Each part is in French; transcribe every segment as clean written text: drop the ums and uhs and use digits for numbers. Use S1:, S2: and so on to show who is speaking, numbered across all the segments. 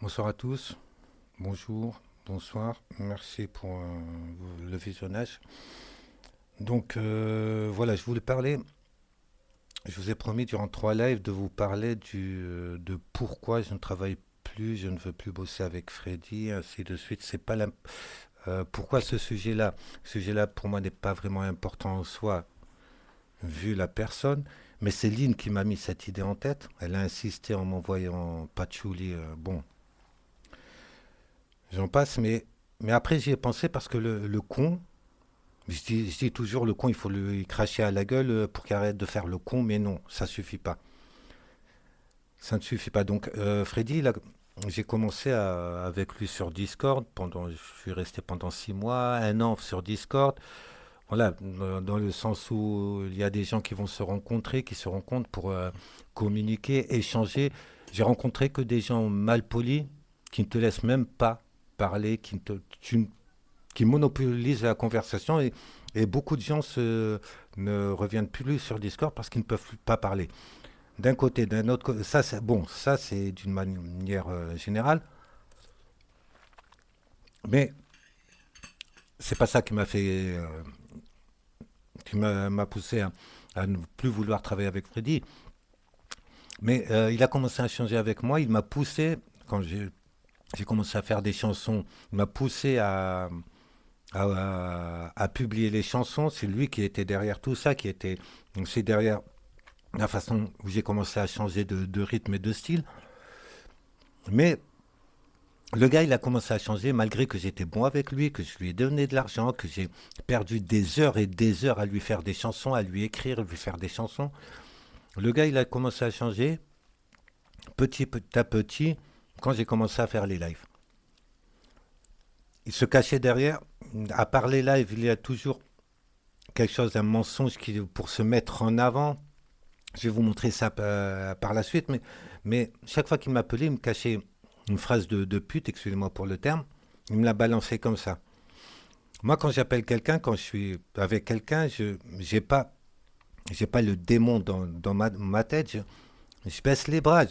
S1: Bonsoir à tous, bonjour, bonsoir, merci pour le visionnage. Voilà, je voulais parler, je vous ai promis durant 3 lives de vous parler de pourquoi je ne travaille plus, je ne veux plus bosser avec Freddy, ainsi de suite. C'est pas pourquoi ce sujet-là? Ce sujet-là pour moi n'est pas vraiment important en soi, vu la personne, mais c'est Lynn qui m'a mis cette idée en tête. Elle a insisté en m'envoyant Patchouli, bon, j'en passe, mais après j'y ai pensé parce que le con, je dis toujours le con, il faut lui cracher à la gueule pour qu'il arrête de faire le con, mais non, ça suffit pas. Ça ne suffit pas. Donc Freddy, j'ai commencé avec lui sur Discord, je suis resté pendant 6 mois, un an sur Discord. Voilà, dans le sens où il y a des gens qui vont se rencontrer, qui se rencontrent pour communiquer, échanger. J'ai rencontré que des gens mal polis qui ne te laissent même pas parler, qui monopolisent la conversation et beaucoup de gens ne reviennent plus sur Discord parce qu'ils ne peuvent pas parler. D'un côté, d'un autre côté, ça c'est bon, ça c'est d'une manière générale, mais c'est pas ça qui m'a poussé à ne plus vouloir travailler avec Freddy. Mais il a commencé à changer avec moi, il m'a poussé quand j'ai commencé à faire des chansons, il m'a poussé à publier les chansons. C'est lui qui était derrière tout ça, qui était aussi derrière la façon où j'ai commencé à changer de rythme et de style. Mais le gars, il a commencé à changer malgré que j'étais bon avec lui, que je lui ai donné de l'argent, que j'ai perdu des heures et des heures à lui faire des chansons, à lui écrire, lui faire des chansons. Le gars, il a commencé à changer petit à petit quand j'ai commencé à faire les lives. Il se cachait derrière. À part les lives, il y a toujours quelque chose, un mensonge pour se mettre en avant. Je vais vous montrer ça par la suite, mais chaque fois qu'il m'appelait, il me cachait une phrase de pute, excusez-moi pour le terme, il me la balançait comme ça. Moi, quand j'appelle quelqu'un, quand je suis avec quelqu'un, je j'ai pas le démon dans ma tête. Je baisse les bras.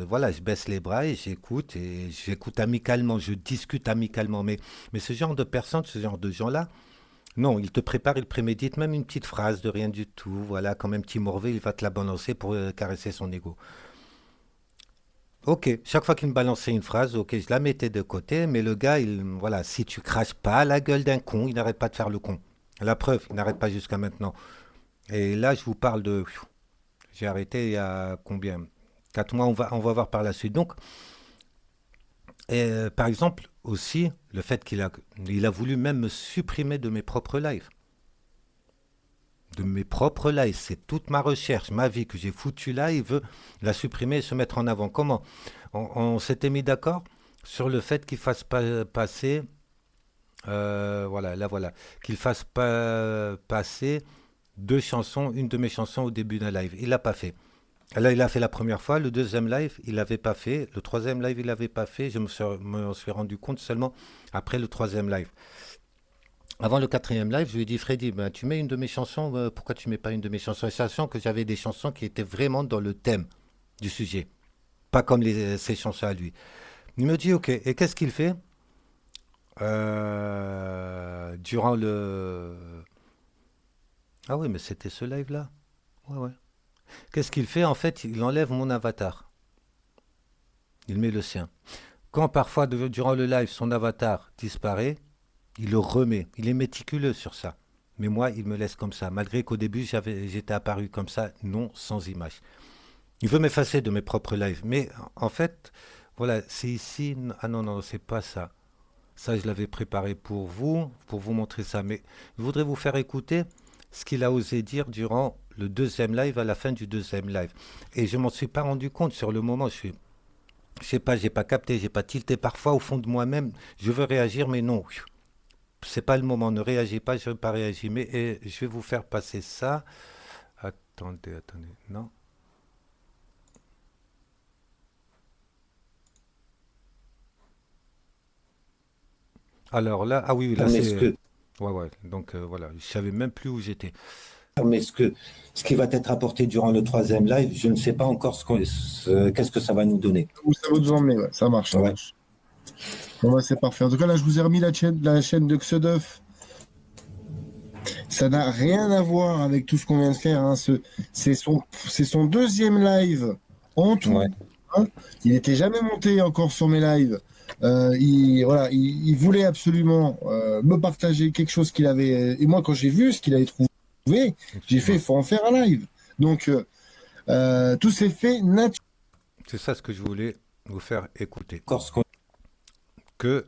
S1: Voilà, je baisse les bras et j'écoute amicalement, je discute amicalement. Mais ce genre de personnes, ce genre de gens-là, non, il te prépare, il prémédite même une petite phrase de rien du tout. Voilà, comme un petit morveux, il va te la balancer pour caresser son ego. Ok, chaque fois qu'il me balançait une phrase, ok, je la mettais de côté, mais le gars, voilà, si tu craches pas à la gueule d'un con, il n'arrête pas de faire le con. La preuve, il n'arrête pas jusqu'à maintenant. Et là, je vous parle de, j'ai arrêté il y a combien? 4 mois, on va voir par la suite. Donc, par exemple, aussi, le fait il a voulu même me supprimer de mes propres lives. De mes propres lives. C'est toute ma recherche, ma vie que j'ai foutue là. Il veut la supprimer et se mettre en avant. Comment on s'était mis d'accord sur le fait qu'il fasse passer. Voilà, là voilà. Qu'il fasse pas passer deux chansons, une de mes chansons au début d'un live. Il l'a pas fait. Là, il a fait la première fois. Le deuxième live, il l'avait pas fait. Le troisième live, il l'avait pas fait. Je me suis rendu compte seulement après le troisième live. Avant le quatrième live, je lui ai dit, Freddy, ben, tu mets une de mes chansons, pourquoi tu mets pas une de mes chansons? Et sachant que j'avais des chansons qui étaient vraiment dans le thème du sujet, pas comme ses chansons à lui. Il me dit, ok, et qu'est-ce qu'il fait durant le... Ah oui, mais c'était ce live-là. Ouais, ouais. Qu'est-ce qu'il fait? En fait, il enlève mon avatar. Il met le sien. Quand parfois, durant le live, son avatar disparaît, il le remet. Il est méticuleux sur ça. Mais moi, il me laisse comme ça, malgré qu'au début, j'étais apparu comme ça, non, sans image. Il veut m'effacer de mes propres lives. Mais en fait, voilà, c'est ici. Ah non, non, c'est pas ça. Ça, je l'avais préparé pour vous montrer ça. Mais je voudrais vous faire écouter ce qu'il a osé dire durant le deuxième live, à la fin du deuxième live. Et je m'en suis pas rendu compte sur le moment. Je sais pas, j'ai pas capté, j'ai pas tilté. Parfois, au fond de moi-même, je veux réagir, mais non. C'est pas le moment. Ne réagis pas, je veux pas réagir. Mais je vais vous faire passer ça. Attendez, attendez. Non. Alors là, ah oui, là
S2: Permets ce
S1: c'est.
S2: que
S1: Ouais, ouais. Donc voilà, je savais même plus où j'étais. Mais ce qui va être apporté durant le troisième live, je ne sais pas encore qu'est-ce que ça va nous donner.
S2: Où ça va nous emmener, ouais. Ça marche, ça
S1: Ouais.
S2: marche. Bon, bah, c'est parfait. En tout cas, là, je vous ai remis la chaîne de Xedeuf. Ça n'a rien à voir avec tout ce qu'on vient de faire, hein. C'est son deuxième live en
S1: Ouais.
S2: tout, hein. Il n'était jamais monté encore sur mes lives. Voilà, il voulait absolument me partager quelque chose qu'il avait. Et moi, quand j'ai vu ce qu'il avait trouvé, j'ai fait, il
S1: Effectivement.
S2: faut en faire un live. Donc, tout s'est fait naturellement.
S1: C'est ça ce que je voulais vous faire écouter. Que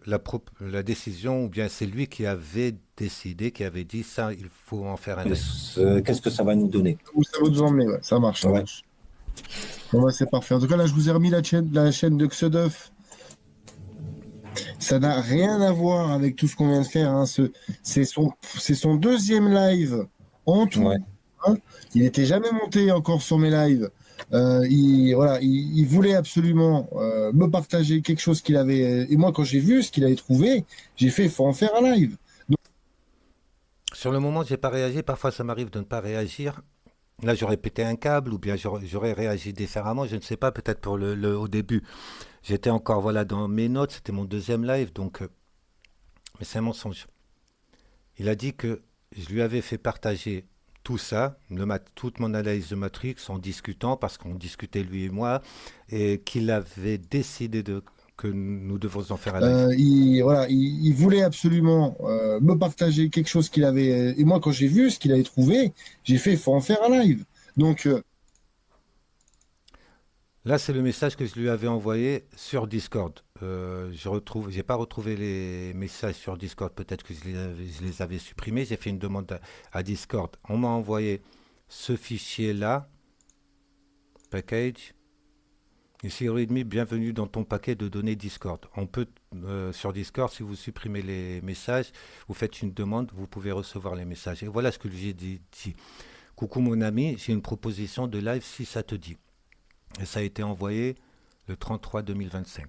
S1: la décision, ou bien c'est lui qui avait décidé, qui avait dit ça, il faut en faire un live. Qu'est-ce que ça va nous donner.
S2: Où ça va nous emmener, ouais. Ça marche, ça
S1: Ouais.
S2: marche. Bon, bah, c'est parfait. En tout cas, là, je vous ai remis la chaîne de Xedeuf. Ça n'a rien à voir avec tout ce qu'on vient de faire, hein. C'est son deuxième live en tout,
S1: Ouais.
S2: hein. Il n'était jamais monté encore sur mes lives. Voilà, il voulait absolument me partager quelque chose qu'il avait. Et moi, quand j'ai vu ce qu'il avait trouvé, j'ai fait, il faut en faire un live. Donc,
S1: Sur le moment, j'ai pas réagi. Parfois, ça m'arrive de ne pas réagir. Là, j'aurais pété un câble ou bien j'aurais réagi différemment. Je ne sais pas, peut-être pour au début. J'étais encore voilà, dans mes notes. C'était mon deuxième live. Donc, mais c'est un mensonge. Il a dit que je lui avais fait partager tout ça, toute mon analyse de Matrix en discutant, parce qu'on discutait lui et moi, et qu'il avait décidé que nous devons en faire un live.
S2: voilà, il voulait absolument me partager quelque chose qu'il avait. Et moi, quand j'ai vu ce qu'il avait trouvé, j'ai fait, il faut en faire un live. Donc,
S1: Là, c'est le message que je lui avais envoyé sur Discord. J'ai pas retrouvé les messages sur Discord. Peut-être que je les avais supprimés. J'ai fait une demande à Discord. On m'a envoyé ce fichier-là, package. Ici Readme, bienvenue dans ton paquet de données Discord. On peut, sur Discord, si vous supprimez les messages, vous faites une demande, vous pouvez recevoir les messages. Et voilà ce que j'ai dit. Coucou mon ami, j'ai une proposition de live si ça te dit. Et ça a été envoyé le 33 2025.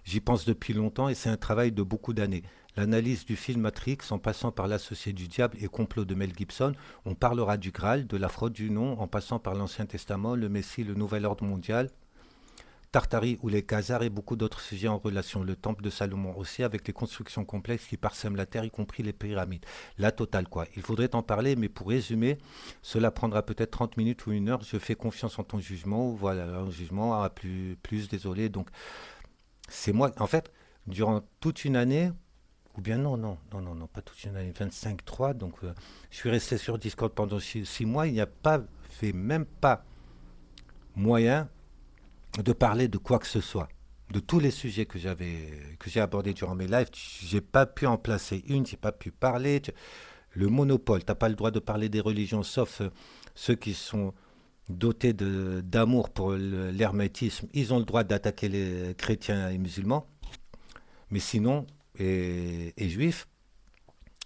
S1: J'y pense depuis longtemps et c'est un travail de beaucoup d'années. L'analyse du film Matrix, en passant par l'associé du diable et complot de Mel Gibson, on parlera du Graal, de la fraude du nom, en passant par l'Ancien Testament, le Messie, le Nouvel Ordre mondial, Tartari ou les Khazars et beaucoup d'autres sujets en relation. Le temple de Salomon aussi, avec les constructions complexes qui parsèment la terre, y compris les pyramides. La totale, quoi. Il faudrait en parler, mais pour résumer, cela prendra peut-être 30 minutes ou une heure. Je fais confiance en ton jugement. Voilà, un jugement, plus, désolé. Donc, c'est moi. En fait, durant toute une année, ou bien non, pas toute une année, 25-3. Donc, je suis resté sur Discord pendant 6 mois. Il n'y a pas fait, même pas moyen de parler de quoi que ce soit. De tous les sujets que j'ai abordés durant mes lives, j'ai pas pu en placer une, j'ai pas pu parler. Le monopole, t'as pas le droit de parler des religions, sauf ceux qui sont dotés d'amour pour l'hermétisme. Ils ont le droit d'attaquer les chrétiens et musulmans, mais sinon, et juifs.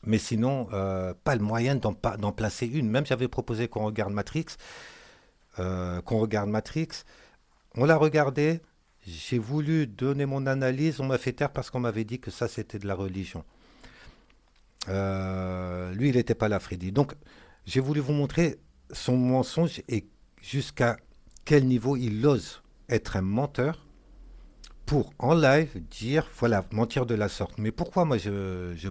S1: Mais sinon, pas le moyen d'en placer une. Même j'avais proposé qu'on regarde Matrix, on l'a regardé, j'ai voulu donner mon analyse, on m'a fait taire parce qu'on m'avait dit que ça c'était de la religion. Lui, il n'était pas là, Freddy. Donc, j'ai voulu vous montrer son mensonge et jusqu'à quel niveau il ose être un menteur pour, en live, dire, voilà, mentir de la sorte. Mais pourquoi moi je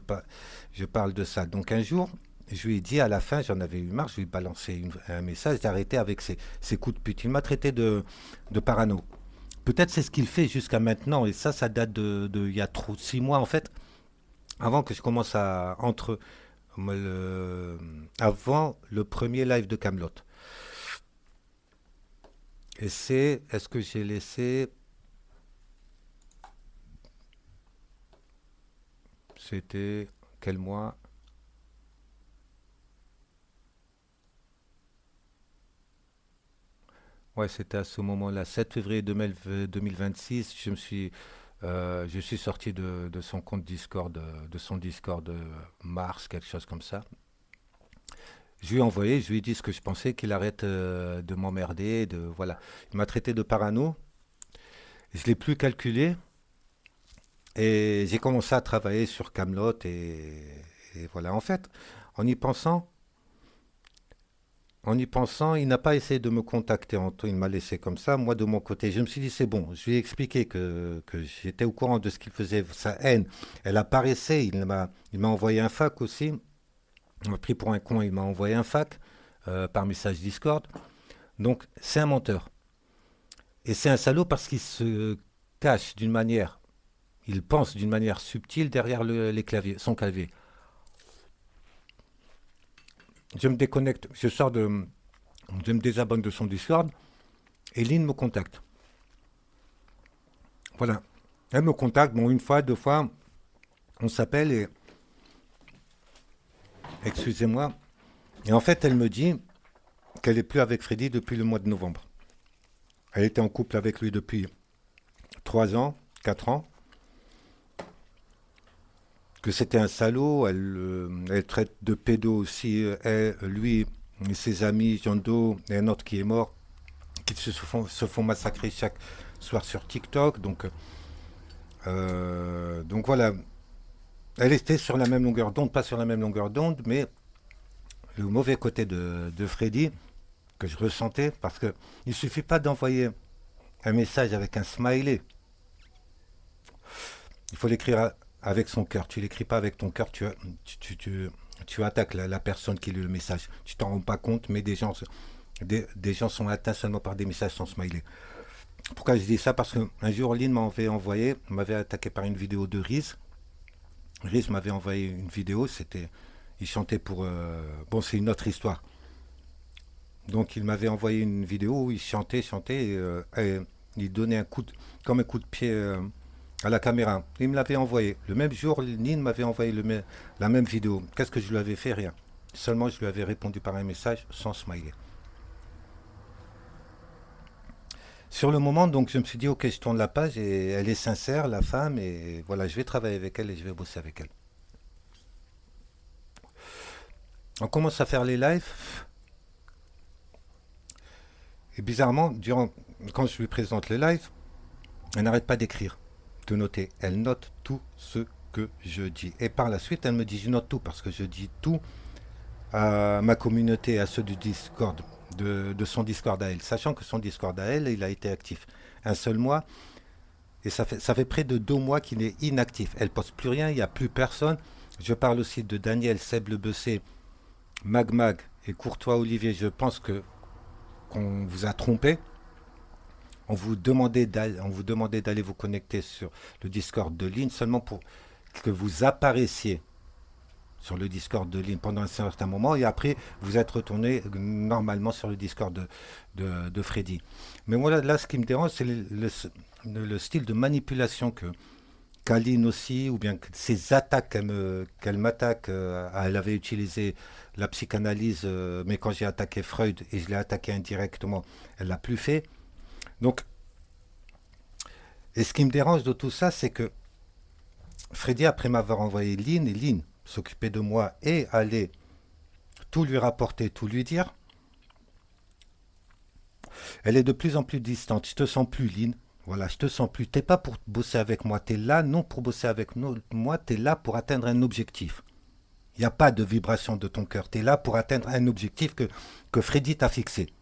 S1: parle de ça? Donc, un jour, je lui ai dit à la fin, j'en avais eu marre, je lui ai balancé un message d'arrêter avec ses coups de pute. Il m'a traité de parano. Peut-être c'est ce qu'il fait jusqu'à maintenant, et ça date il y a trop 6 mois en fait, avant que je commence le, avant le premier live de Camelot. Et est-ce que j'ai laissé, c'était quel mois? Ouais, c'était à ce moment-là, 7 février 2026. Je suis sorti de son compte Discord, de son Discord Mars, quelque chose comme ça. Je lui ai envoyé, je lui ai dit ce que je pensais, qu'il arrête de m'emmerder, voilà. Il m'a traité de parano, je l'ai plus calculé et j'ai commencé à travailler sur Camelot et voilà. En fait, en y pensant, en y pensant, il n'a pas essayé de me contacter. Il m'a laissé comme ça. Moi, de mon côté, je me suis dit, c'est bon. Je lui ai expliqué que j'étais au courant de ce qu'il faisait. Sa haine, elle apparaissait. Il m'a envoyé un fac aussi. Il m'a pris pour un con. Il m'a envoyé un fac par message Discord. Donc, c'est un menteur. Et c'est un salaud parce qu'il se cache d'une manière, il pense d'une manière subtile derrière les claviers, son clavier. Je me déconnecte, je me désabonne de son Discord et Lynn me contacte. Voilà. Elle me contacte, bon, une fois, deux fois, on s'appelle et, excusez-moi, et en fait, elle me dit qu'elle est plus avec Freddy depuis le mois de novembre. Elle était en couple avec lui depuis 3 ans, 4 ans, que c'était un salaud, elle traite de pédo aussi, lui et ses amis, John Doe, et un autre qui est mort, qui se font massacrer chaque soir sur TikTok. Donc voilà, elle était sur la même longueur d'onde, pas sur la même longueur d'onde, mais le mauvais côté de Freddy, que je ressentais, parce que il suffit pas d'envoyer un message avec un smiley. Il faut l'écrire avec son cœur. Tu l'écris pas avec ton cœur, tu attaques la personne qui lit le message. Tu t'en rends pas compte, mais des gens sont atteints seulement par des messages sans smiley. Pourquoi je dis ça? Parce qu'un jour, Lynn m'avait attaqué par une vidéo de Riz. Riz m'avait envoyé une vidéo, il chantait pour... bon, c'est une autre histoire. Donc il m'avait envoyé une vidéo où il chantait, et il donnait comme un coup de pied à la caméra. Il me l'avait envoyé. Le même jour, Lynn m'avait envoyé la même vidéo. Qu'est-ce que je lui avais fait? Rien. Seulement, je lui avais répondu par un message sans smiley. Sur le moment, donc, je me suis dit, ok, je tourne la page et elle est sincère, la femme, et voilà, je vais travailler avec elle et je vais bosser avec elle. On commence à faire les lives, et bizarrement, quand je lui présente les lives, elle n'arrête pas d'écrire, de noter. Elle note tout ce que je dis. Et par la suite, elle me dit, je note tout parce que je dis tout à ma communauté, à ceux du Discord, de son Discord à elle, sachant que son Discord à elle, il a été actif un seul mois, et ça fait près de 2 mois qu'il est inactif. Elle poste plus rien, il n'y a plus personne. Je parle aussi de Daniel, Seb Le Bessé, Magmag et Courtois Olivier. Je pense qu'on vous a trompé. On vous demandait d'aller vous connecter sur le Discord de Lynn seulement pour que vous apparaissiez sur le Discord de Lynn pendant un certain moment et après vous êtes retourné normalement sur le Discord de Freddy. Mais voilà, là ce qui me dérange c'est le style de manipulation qu'a Lynn aussi, ou bien ces attaques qu'elle m'attaque. Elle avait utilisé la psychanalyse, mais quand j'ai attaqué Freud et je l'ai attaqué indirectement, elle l'a plus fait. Donc, et ce qui me dérange de tout ça, c'est que Freddy, après m'avoir envoyé Lynn, et Lynn s'occupait de moi et allait tout lui rapporter, tout lui dire, elle est de plus en plus distante. Je te sens plus, Lynn. Voilà, je te sens plus. T'es pas pour bosser avec moi. T'es là, non pour bosser avec moi. T'es là pour atteindre un objectif. Il n'y a pas de vibration de ton cœur. T'es là pour atteindre un objectif que Freddy t'a fixé.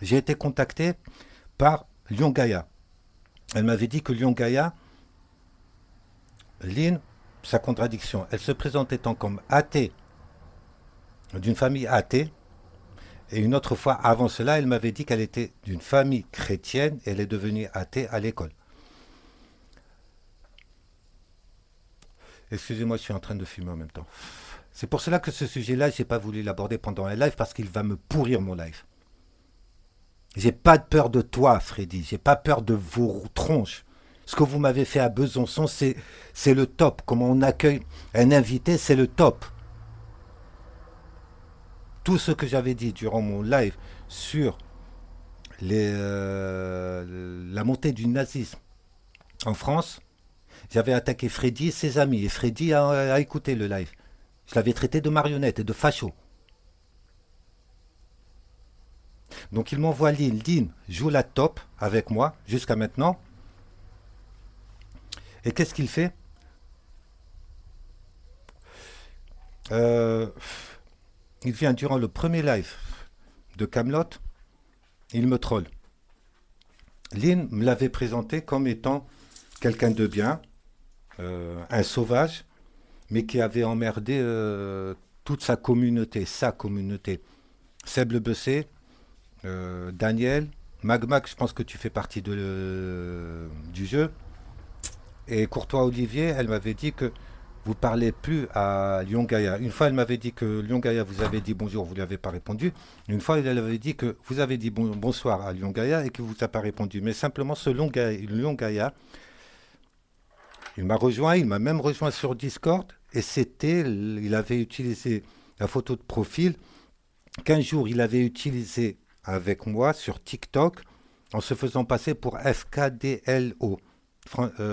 S1: J'ai été contacté par Lyon Gaïa. Elle m'avait dit que Lyon Gaïa, Lynn, sa contradiction, elle se présentait tant comme athée, d'une famille athée, et une autre fois, avant cela, elle m'avait dit qu'elle était d'une famille chrétienne et elle est devenue athée à l'école. Excusez-moi, je suis en train de fumer en même temps. C'est pour cela que ce sujet-là, j'ai pas voulu l'aborder pendant un live parce qu'il va me pourrir mon live. J'ai pas peur de toi, Freddy. J'ai pas peur de vos tronches. Ce que vous m'avez fait à Besançon, c'est le top. Comment on accueille un invité, c'est le top. Tout ce que j'avais dit durant mon live sur la montée du nazisme en France, j'avais attaqué Freddy et ses amis. Et Freddy a écouté le live. Je l'avais traité de marionnette et de facho. Donc il m'envoie Lynn. Lynn joue la top avec moi jusqu'à maintenant. Et qu'est-ce qu'il fait? euh, Il vient durant le premier live de Camelot, il me troll. Lynn me l'avait présenté comme étant quelqu'un de bien, un sauvage, mais qui avait emmerdé toute sa communauté, Seb le Bessé, Daniel, Magmac, je pense que tu fais partie du jeu. Et Courtois Olivier, elle m'avait dit que vous parlez plus à Lyon Gaïa. Une fois, elle m'avait dit que Lyon Gaïa vous avait dit bonjour, vous ne lui avez pas répondu. Une fois, elle avait dit que vous avez dit bonsoir à Lyon Gaïa et que vous n'avez pas répondu. Mais simplement, ce Lyon Gaïa, il m'a rejoint, il m'a même rejoint sur Discord. Et il avait utilisé la photo de profil qu'un jour, il avait utilisé avec moi sur TikTok en se faisant passer pour FKDLO,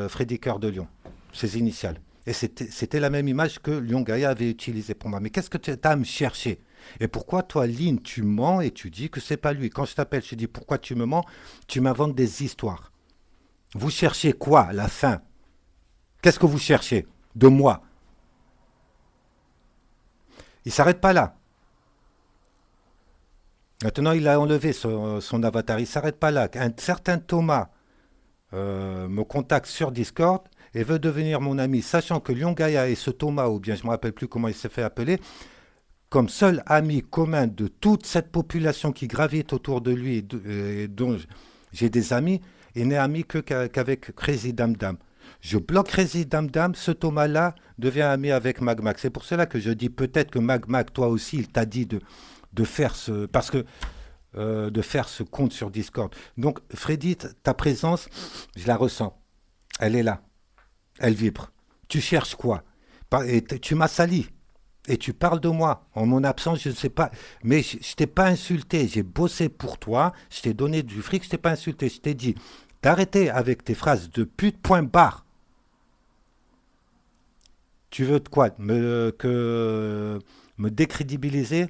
S1: Freddy Cœur de Lion, ses initiales. Et c'était la même image que Lyon Gaïa avait utilisée pour moi. Mais qu'est-ce que tu as à me chercher? Et pourquoi toi, Lynn, tu mens et tu dis que c'est pas lui? Quand je t'appelle, je te dis pourquoi tu me mens? Tu m'inventes des histoires. Vous cherchez quoi? La fin? Qu'est-ce que vous cherchez de moi? Il s'arrête pas là. Maintenant, il a enlevé son avatar. Il s'arrête pas là. Un certain Thomas me contacte sur Discord et veut devenir mon ami, sachant que Lyon Gaïa et ce Thomas, ou bien je ne me rappelle plus comment il s'est fait appeler, comme seul ami commun de toute cette population qui gravite autour de lui et dont j'ai des amis, il n'est ami qu'avec Crazy Dam Dam. Je bloque Crazy Dam Dam, ce Thomas-là devient ami avec Magmac. C'est pour cela que je dis peut-être que Magmac, toi aussi, il t'a dit de faire ce... Parce que de faire ce compte sur Discord. Donc, Freddy, ta présence, je la ressens. Elle est là. Elle vibre. Tu cherches quoi? Et tu m'as sali. Et tu parles de moi. En mon absence, je ne sais pas. Mais je ne t'ai pas insulté. J'ai bossé pour toi. Je t'ai donné du fric. Je ne t'ai pas insulté. Je t'ai dit d'arrêter avec tes phrases de pute, point barre. Tu veux de quoi? Me décrédibiliser?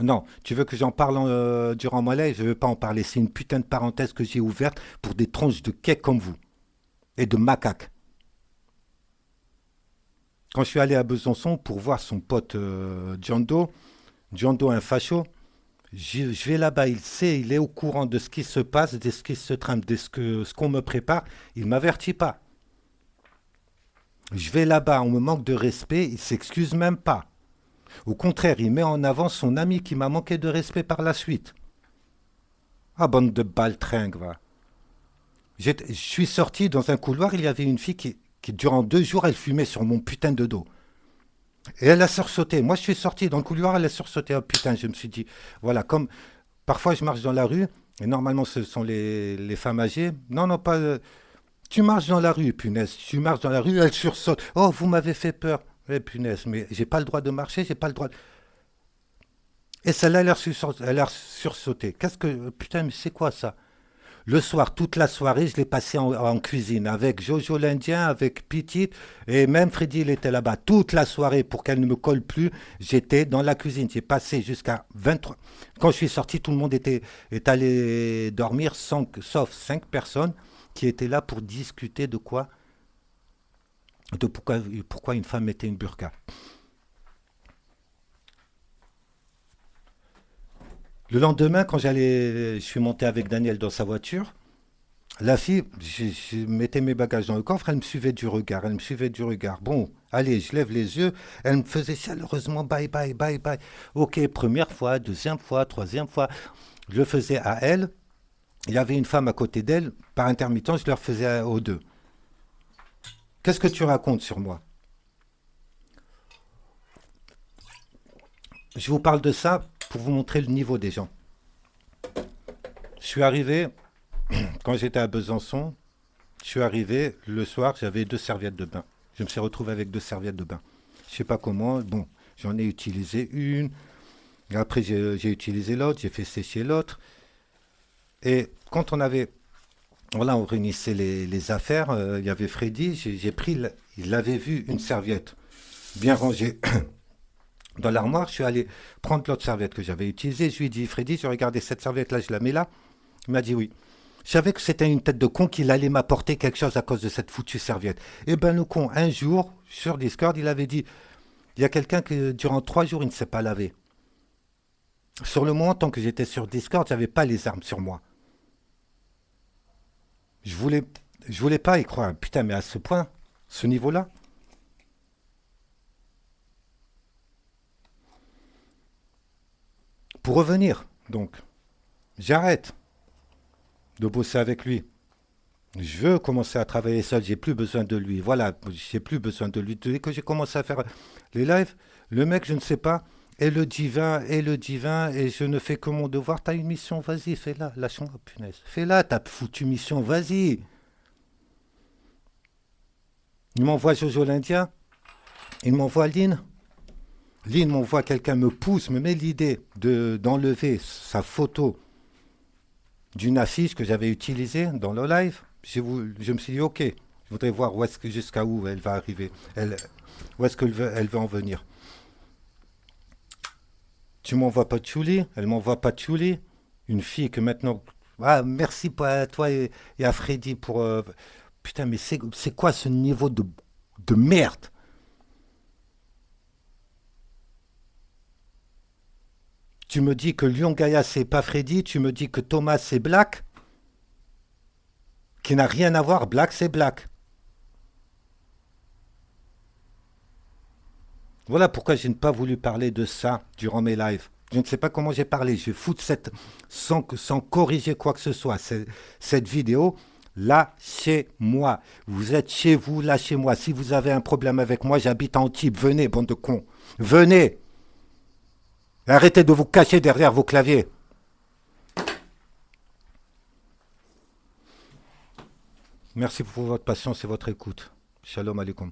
S1: Non, tu veux que j'en parle durant mon live? Je ne veux pas en parler. C'est une putain de parenthèse que j'ai ouverte pour des tronches de cake comme vous. Et de macaques. Quand je suis allé à Besançon pour voir son pote Djando un facho, je vais là-bas, il sait, il est au courant de ce qui se passe, de ce qui se trame, de ce qu'on me prépare. Il ne m'avertit pas. Je vais là-bas, on me manque de respect, il ne s'excuse même pas. Au contraire, il met en avant son ami qui m'a manqué de respect par la suite. Ah, bande de baltringues, va. Je suis sorti dans un couloir, il y avait une fille qui durant 2 jours, elle fumait sur mon putain de dos. Et elle a sursauté. Moi, je suis sorti dans le couloir, elle a sursauté. Oh putain, je me suis dit, voilà, comme parfois je marche dans la rue, et normalement ce sont les femmes âgées. Non, non, pas... tu marches dans la rue, punaise. Tu marches dans la rue, elle sursaute. Oh, vous m'avez fait peur. Eh punaise, mais j'ai pas le droit de marcher, j'ai pas le droit de... Et celle-là, elle a sursauté. Qu'est-ce que... Putain, mais c'est quoi ça? Le soir, toute la soirée, je l'ai passé en cuisine avec Jojo l'Indien, avec Petite, et même Freddy, il était là-bas. Toute la soirée, pour qu'elle ne me colle plus, j'étais dans la cuisine. J'ai passé jusqu'à 23... Quand je suis sorti, tout le monde est allé dormir, sauf 5 personnes qui étaient là pour discuter de quoi? De pourquoi une femme mettait une burqa. Le lendemain, quand je suis monté avec Daniel dans sa voiture, la fille, je mettais mes bagages dans le coffre, elle me suivait du regard, Bon, allez, je lève les yeux, elle me faisait chaleureusement bye bye, bye bye. Ok, première fois, deuxième fois, troisième fois, je le faisais à elle. Il y avait une femme à côté d'elle, par intermittence, je leur faisais aux deux. Qu'est-ce que tu racontes sur moi? Je vous parle de ça pour vous montrer le niveau des gens. Je suis arrivé, quand j'étais à Besançon, je suis arrivé, le soir, j'avais 2 serviettes de bain. Je me suis retrouvé avec 2 serviettes de bain. Je ne sais pas comment, bon, j'en ai utilisé une, et après j'ai utilisé l'autre, j'ai fait sécher l'autre. Et quand voilà, on réunissait les affaires, il y avait Freddy, il avait vu une serviette bien rangée dans l'armoire, je suis allé prendre l'autre serviette que j'avais utilisée. Je lui ai dit, Freddy, je regardais cette serviette-là, je la mets là. Il m'a dit oui. Je savais que c'était une tête de con qu'il allait m'apporter quelque chose à cause de cette foutue serviette. Eh ben le con, un jour, sur Discord, il avait dit, il y a quelqu'un qui, durant 3 jours, il ne s'est pas lavé. Sur le moment, tant que j'étais sur Discord, j'avais pas les armes sur moi. Je voulais, je voulais pas y croire. Putain, mais à ce point, ce niveau-là. Pour revenir, donc, j'arrête de bosser avec lui. Je veux commencer à travailler seul, j'ai plus besoin de lui. Voilà, j'ai plus besoin de lui. Dès que j'ai commencé à faire les lives, le mec, je ne sais pas, est le divin, et je ne fais que mon devoir. T'as une mission, vas-y, fais-la. Lâche-moi, punaise. Fais-la, ta foutue mission, vas-y. Il m'envoie Jojo l'Indien, il m'envoie Lynn. Lynn m'envoie quelqu'un, me pousse, me met l'idée d'enlever sa photo d'une affiche que j'avais utilisée dans le live. Je me suis dit, ok, je voudrais voir jusqu'à où elle va arriver, où est-ce qu'elle veut en venir. Tu m'envoies Patchouli, elle m'envoie Patchouli, une fille que maintenant... Ah, merci à toi et à Freddy pour... putain, mais c'est quoi ce niveau de merde? Tu me dis que Lyon Gaïa c'est pas Freddy, tu me dis que Thomas c'est Black, qui n'a rien à voir, Black c'est Black. Voilà pourquoi je n'ai pas voulu parler de ça durant mes lives. Je ne sais pas comment j'ai parlé. Je fous sans corriger quoi que ce soit. Cette vidéo, lâchez-moi. Vous êtes chez vous, lâchez-moi. Si vous avez un problème avec moi, j'habite en Antibes. Venez, bande de cons. Venez. Arrêtez de vous cacher derrière vos claviers. Merci pour votre patience et votre écoute. Shalom alaikum.